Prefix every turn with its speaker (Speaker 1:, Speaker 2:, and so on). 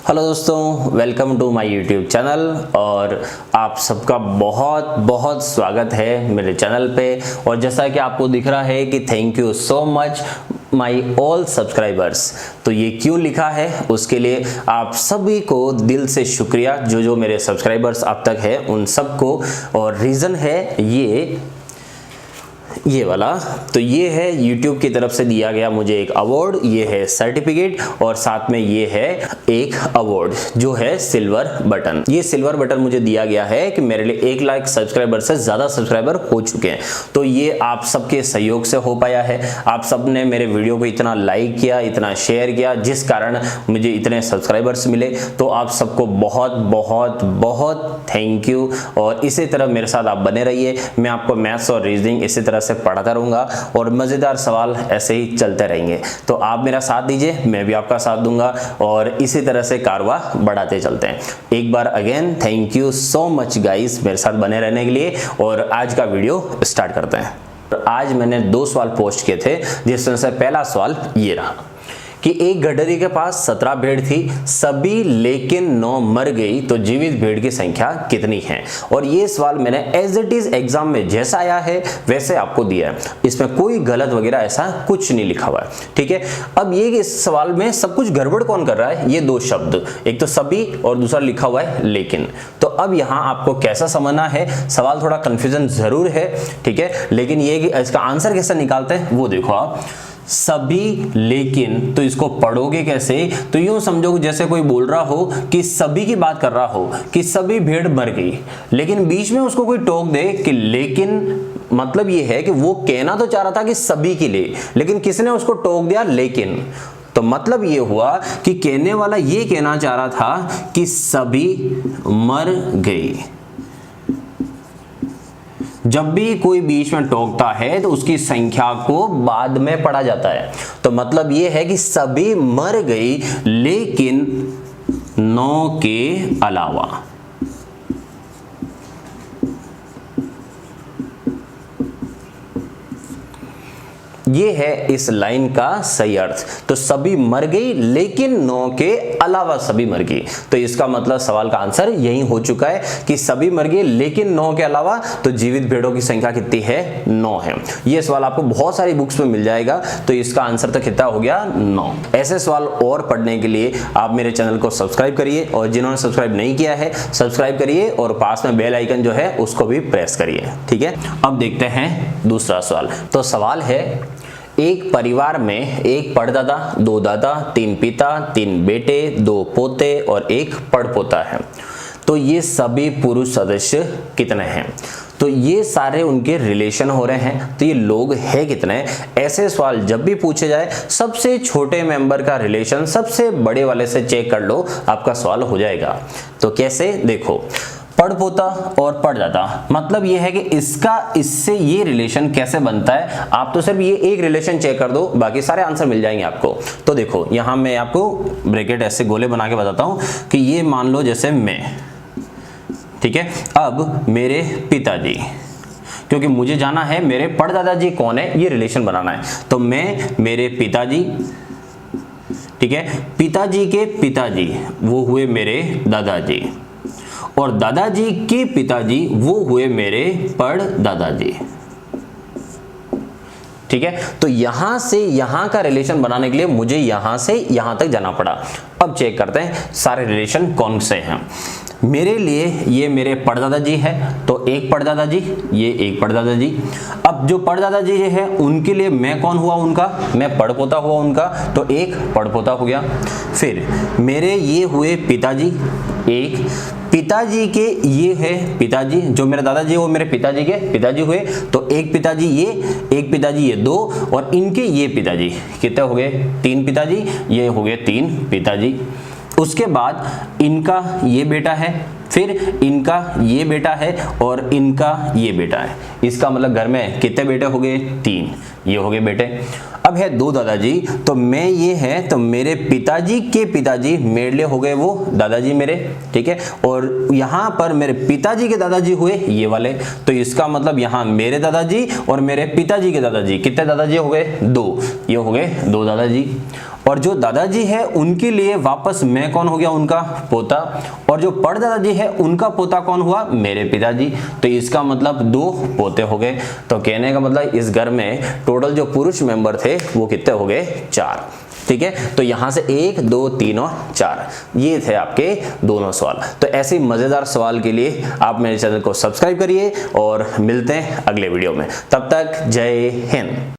Speaker 1: Hello दोस्तों, welcome to my YouTube channel और आप सबका बहुत बहुत स्वागत है मेरे चैनल पे। और जैसा कि आपको दिख रहा है कि thank you so much my all subscribers. तो ये क्यों लिखा है उसके लिए आप सभी को दिल से शुक्रिया, जो मेरे सब्सक्राइबर्स अब तक है उन सबको। और रीज़न है ये वाला। तो ये है YouTube की तरफ से दिया गया मुझे एक अवार्ड, ये है सर्टिफिकेट और साथ में ये है एक अवार्ड जो है सिल्वर बटन। ये सिल्वर बटन मुझे दिया गया है कि मेरे लिए 1 लाख सब्सक्राइबर से ज़्यादा सब्सक्राइबर हो चुके हैं। तो ये आप सबके सहयोग से हो पाया है। आप सब ने मेरे वीडियो को इतना लाइक किया, इतना शेयर किया, जिस कारण मुझे इतने सब्सक्राइबर्स मिले। तो आप सबको बहुत बहुत बहुत थैंक यू। और इसी तरह मेरे साथ आप बने रहिए। मैं आपको मैथ्स और रीजनिंग इसी तरह से पढ़ाता रहूंगा और मजेदार सवाल ऐसे ही चलते रहेंगे। तो आप मेरा साथ दीजिए, मैं भी आपका साथ दूंगा और इसी तरह से कारवा बढ़ाते चलते हैं। एक बार again thank you so much guys मेरे साथ बने रहने के लिए। और आज का वीडियो स्टार्ट करते हैं। आज मैंने 2 सवाल पोस्ट किए थे, जिसमें से पहला सवाल ये रहा कि एक गडरी के पास 17 भेड़ थी, सभी लेकिन 9 मर गई, तो जीवित भेड़ की संख्या कितनी है। और ये सवाल मैंने एज इट इज एग्जाम में जैसा आया है वैसे आपको दिया है, इसमें कोई गलत वगैरह ऐसा कुछ नहीं लिखा हुआ है, ठीक है। अब ये इस सवाल में सब कुछ गड़बड़ कौन कर रहा है, ये 2 शब्द, एक तो सभी और दूसरा लिखा हुआ है लेकिन। तो अब यहाँ आपको कैसा समझना है, सवाल थोड़ा कंफ्यूजन जरूर है, ठीक है, लेकिन ये कि इसका आंसर कैसे निकालते हैं वो देखो आप। सभी लेकिन, तो इसको पढ़ोगे कैसे, तो यूं समझो जैसे कोई बोल रहा हो कि सभी की बात कर रहा हो कि सभी भेड़ मर गई, लेकिन बीच में उसको कोई टोक दे कि लेकिन, मतलब ये है कि वो कहना तो चाह रहा था कि सभी के लिए, लेकिन किसने उसको टोक दिया लेकिन। तो मतलब ये हुआ कि कहने वाला ये कहना चाह रहा था कि सभी मर गई। जब भी कोई बीच में टोकता है तो उसकी संख्या को बाद में पढ़ा जाता है। तो मतलब ये है कि सभी मर गई लेकिन 9 के अलावा। ये है इस लाइन का सही अर्थ। तो सभी मर गई लेकिन 9 के अलावा सभी मर गई। तो इसका मतलब सवाल का आंसर यही हो चुका है कि सभी मर गए लेकिन 9 के अलावा। तो जीवित भेड़ों की संख्या कितनी है, 9 है। ये सवाल आपको बहुत सारी बुक्स में मिल जाएगा। तो इसका आंसर तो कितना हो गया, 9। ऐसे सवाल और पढ़ने के लिए आप मेरे चैनल को सब्सक्राइब करिए और जिन्होंने सब्सक्राइब नहीं किया है सब्सक्राइब करिए और पास में बेल आइकन जो है उसको भी प्रेस करिए, ठीक है। अब देखते हैं दूसरा सवाल। तो सवाल है, एक परिवार में एक परदादा, 2 दादा, 3 पिता, 3 बेटे, 2 पोते और 1 पड़पोता है। तो ये सभी पुरुष सदस्य कितने हैं। तो ये सारे उनके रिलेशन हो रहे हैं। तो ये लोग हैं कितने। ऐसे सवाल जब भी पूछे जाए सबसे छोटे मेंबर का रिलेशन सबसे बड़े वाले से चेक कर लो, आपका सवाल हो जाएगा। तो कैसे, देखो, पड़पोता और पड़दादा, मतलब ये है कि इससे ये रिलेशन कैसे बनता है। आप तो सिर्फ ये एक रिलेशन चेक कर दो, बाकी सारे आंसर मिल जाएंगे आपको। तो देखो यहां मैं आपको ब्रैकेट ऐसे गोले बना के बताता हूं कि ये मान लो जैसे मैं, ठीक है। अब मेरे पिताजी, क्योंकि मुझे जाना है मेरे पड़दादा जी कौन है, ये रिलेशन बनाना है। तो मैं, मेरे पिताजी, ठीक है, पिताजी के पिताजी वो हुए मेरे दादाजी, और दादाजी के पिताजी वो हुए मेरे पड़दादाजी, ठीक है। तो यहां से यहां का रिलेशन बनाने के लिए मुझे यहां से यहां तक जाना पड़ा। अब चेक करते हैं सारे रिलेशन कौन से हैं। मेरे लिए ये मेरे पड़दादाजी है, तो एक पड़दादाजी, ये एक पड़दादाजी। अब जो पड़दादाजी है उनके लिए मैं कौन हुआ, उनका मैं पड़पोता हुआ उनका, तो एक पड़पोता हो गया। फिर मेरे ये हुए पिताजी, एक पिताजी के ये है पिताजी, जो मेरे दादाजी वो मेरे पिताजी के पिताजी हुए, तो एक पिताजी ये, एक पिताजी ये, 2, और इनके ये पिताजी कितने हो गए, 3 पिताजी, ये हो गए 3 पिताजी। उसके बाद इनका ये बेटा है, फिर इनका ये बेटा है और इनका ये बेटा है। इसका मतलब घर में कितने बेटे हो गए, 3, ये हो गए बेटे। अब है 2 दादाजी, तो मैं ये है तो मेरे पिताजी के पिताजी मेरे लिए हो गए वो दादाजी मेरे, ठीक है। और यहाँ पर मेरे पिताजी के दादाजी हुए ये वाले, तो इसका मतलब यहाँ मेरे दादाजी और मेरे पिताजी के दादाजी, कितने दादाजी हो गए, 2, ये हो गए 2 दादाजी। और जो दादाजी है उनके लिए वापस मैं कौन हो गया, उनका पोता, और जो परदादाजी है उनका पोता कौन हुआ, मेरे पिताजी। तो इसका मतलब 2 पोते हो गए। तो कहने का मतलब इस घर में टोटल जो पुरुष मेंबर थे वो कितने हो गए, 4। ठीक है, तो यहां से 1, 2, 3 और 4 ये थे आपके दोनों सवाल। तो ऐसे मजेदार सवाल के लिए आप मेरे चैनल को सब्सक्राइब करिए और मिलते हैं अगले वीडियो में। तब तक जय हिंद।